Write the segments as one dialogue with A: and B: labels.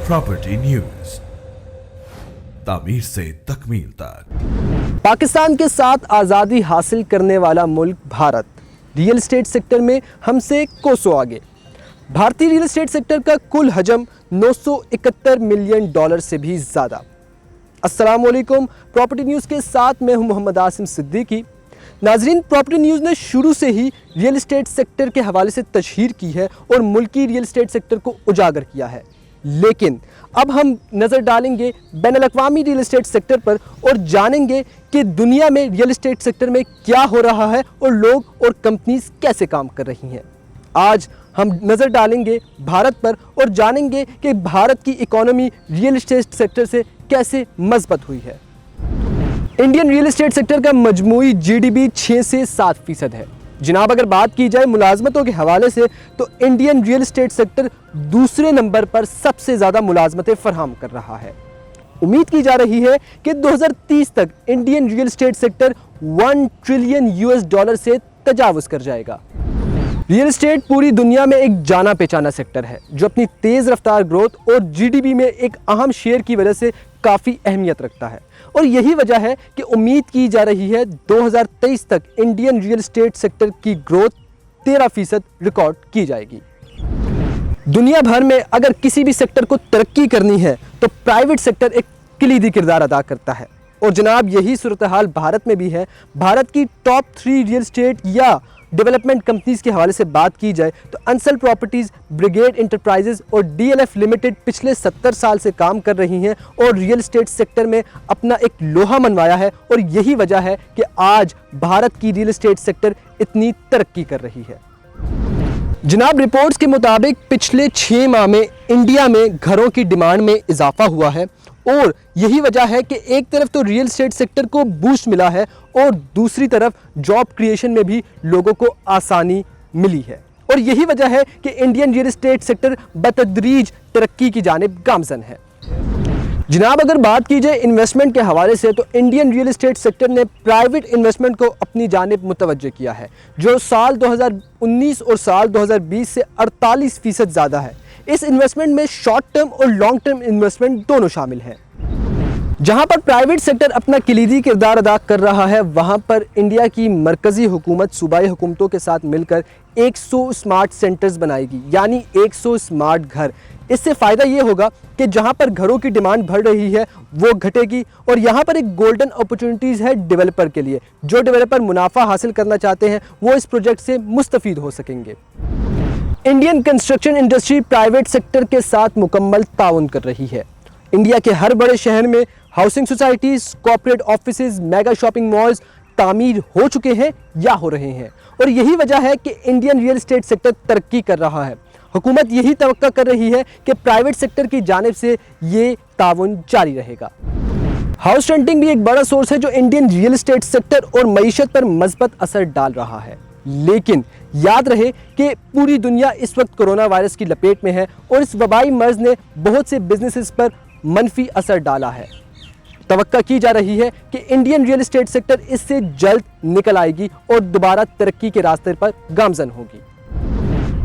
A: Property news, तामीर से तकमील तक।
B: पाकिस्तान के साथ आज़ादी हासिल करने वाला मुल्क भारत रियल एस्टेट सेक्टर में हमसे कोसों आगे। भारतीय रियल एस्टेट सेक्टर का कुल हजम 971 मिलियन डॉलर से भी ज़्यादा। अस्सलाम वालेकुम, प्रॉपर्टी न्यूज़ के साथ मैं हूं मोहम्मद आसिम सिद्दीकी। नाजरीन, प्रॉपर्टी न्यूज़ ने शुरू से ही रियल एस्टेट सेक्टर के हवाले से तशहीर की है और मुल्की रियल एस्टेट सेक्टर को उजागर किया है, लेकिन अब हम नज़र डालेंगे बैनुल-अक़वामी रियल एस्टेट सेक्टर पर और जानेंगे कि दुनिया में रियल एस्टेट सेक्टर में क्या हो रहा है और लोग और कंपनीज कैसे काम कर रही हैं। आज हम नज़र डालेंगे भारत पर और जानेंगे कि भारत की इकोनॉमी रियल एस्टेट सेक्टर से कैसे मजबूत हुई है। इंडियन रियल एस्टेट सेक्टर का मजमूई GDP 6 से 7% है। जनाब, अगर बात की जाए मुलाजमतों के हवाले से तो इंडियन रियल एस्टेट सेक्टर दूसरे नंबर पर सबसे ज़्यादा मुलाजमतें फराहम कर रहा है। उम्मीद की जा रही है कि 2030 तक Indian real estate sector $1 trillion से तजावुज़ कर जाएगा। रियल एस्टेट पूरी दुनिया में एक जाना पहचाना सेक्टर है जो अपनी तेज़ रफ्तार ग्रोथ और GDP में एक अहम शेयर की वजह से काफ़ी अहमियत रखता है और यही वजह है कि उम्मीद की जा रही है 2023 तक इंडियन रियल एस्टेट सेक्टर की ग्रोथ 13% रिकॉर्ड की जाएगी। दुनिया भर में अगर किसी भी सेक्टर को तरक्की करनी है तो प्राइवेट सेक्टर एक कलीदी किरदार अदा करता है और जनाब यही सूरत हाल भारत में भी है। भारत की टॉप 3 रियल एस्टेट या डेवलपमेंट कंपनीज के हवाले से बात की जाए तो अंसल प्रॉपर्टीज़, ब्रिगेड एंटरप्राइजेज और DLF लिमिटेड पिछले 70 साल से काम कर रही हैं और रियल एस्टेट सेक्टर में अपना एक लोहा मनवाया है और यही वजह है कि आज भारत की रियल एस्टेट सेक्टर इतनी तरक्की कर रही है। जनाब, रिपोर्ट्स के मुताबिक पिछले 6 माह में इंडिया में घरों की डिमांड में इजाफा हुआ है और यही वजह है कि एक तरफ तो रियल एस्टेट सेक्टर को बूस्ट मिला है और दूसरी तरफ जॉब क्रिएशन में भी लोगों को आसानी मिली है और यही वजह है कि इंडियन रियल एस्टेट सेक्टर बतदरीज तरक्की की जानिब गामजन है। जनाब, अगर बात की जाए इन्वेस्टमेंट के हवाले से तो इंडियन रियल एस्टेट सेक्टर ने प्राइवेट इन्वेस्टमेंट को अपनी जानिब मुतवज्जह किया है जो साल 2019 और साल 2020 से 48% ज़्यादा है। इस इन्वेस्टमेंट में शॉर्ट टर्म और लॉन्ग टर्म इन्वेस्टमेंट दोनों शामिल हैं। जहां पर प्राइवेट सेक्टर अपना कलीदी किरदार अदा कर रहा है, वहां पर इंडिया की मरकज़ी हुकूमत सूबाई हुकूमतों के साथ मिलकर 100 स्मार्ट सेंटर्स बनाएगी, यानी 100 स्मार्ट घर। इससे फ़ायदा ये होगा कि जहां पर घरों की डिमांड बढ़ रही है वो घटेगी और यहां पर एक गोल्डन अपॉर्चुनिटीज़ है डेवलपर के लिए। जो डेवलपर मुनाफा हासिल करना चाहते हैं वो इस प्रोजेक्ट से मुस्तफ़ीद हो सकेंगे। Indian construction industry private sector के साथ मुकम्मल ताउन कर रही है। इंडिया के हर बड़े शहर में housing societies, corporate offices, mega shopping malls तामीर हो चुके हैं या हो रहे हैं और यही वजह है कि इंडियन रियल एस्टेट सेक्टर तरक्की कर रहा है। हुकूमत यही तवक्का कर रही है कि प्राइवेट सेक्टर की जानिब से ये ताउन जारी रहेगा। हाउस रेंटिंग भी एक बड़ा सोर्स है जो इंडियन रियल एस्टेट सेक्टर और मईशत पर मस्बत असर डाल रहा है, लेकिन याद रहे कि पूरी दुनिया इस वक्त कोरोना वायरस की लपेट में है और इस वबाई मर्ज ने बहुत से बिजनेसेस पर मनफी असर डाला है। तवक्का की जा रही है कि इंडियन रियल एस्टेट सेक्टर इससे जल्द निकल आएगी और दोबारा तरक्की के रास्ते पर गामजन होगी।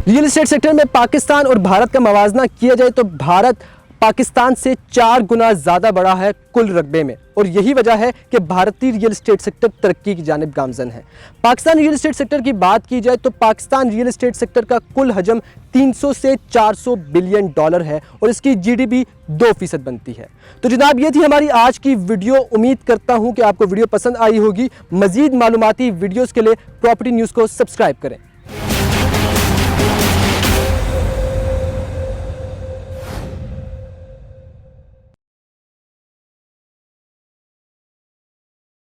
B: रियल एस्टेट सेक्टर में पाकिस्तान और भारत का मवाजना किया जाए तो भारत पाकिस्तान से 4 गुना ज़्यादा बड़ा है कुल रकबे में और यही वजह है कि भारतीय रियल एस्टेट सेक्टर तरक्की की जानिब गामजन है। पाकिस्तान रियल एस्टेट सेक्टर की बात की जाए तो पाकिस्तान रियल एस्टेट सेक्टर का कुल हजम 300 से 400 बिलियन डॉलर है और इसकी GDP 2% बनती है। तो जनाब, ये थी हमारी आज की वीडियो। उम्मीद करता हूँ कि आपको वीडियो पसंद आई होगी। मज़ीद मालूमाती वीडियोज़ के लिए प्रॉपर्टी न्यूज़ को सब्सक्राइब करें।